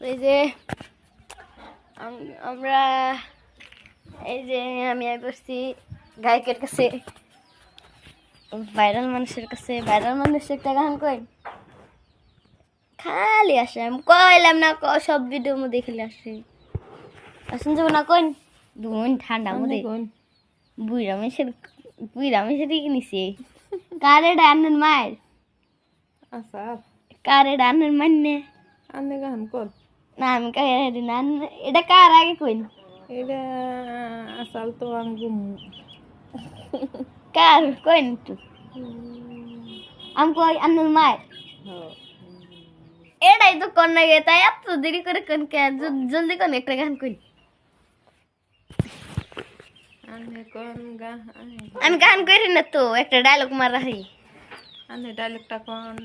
এই যে আমরা এই যে আমি বসছি গায়কের কাছে, ভাইরাল মানুষের কাছে। ভাইরাল মানুষের একটা গান কই খালি আসে, আমি কইলাম না সব ভিডিওর মধ্যে খালি আসে। আসুন যাবো না কইন দুন ঠান্ডা মধ্যে বুইরা মেসে দিয়ে নিছি কারে ডান্নের মায়ের আচ্ছা কারে ডান্নের মানে আন্নে গান কর না আমি কারে না এটা কার আগে কইন এটা আসাল তো আঙ্গুম কার কইন একটু আমি কই আন্নের মায়ের এটাই তো কন্যা গে, তাই এত দেরি করে কোন কে জলদি কোন একটা গান কই। আন্নে কোন গান আমি গান করি না তো, একটা ডায়লগ মারা হই। আন্নে ডায়লগটা কোন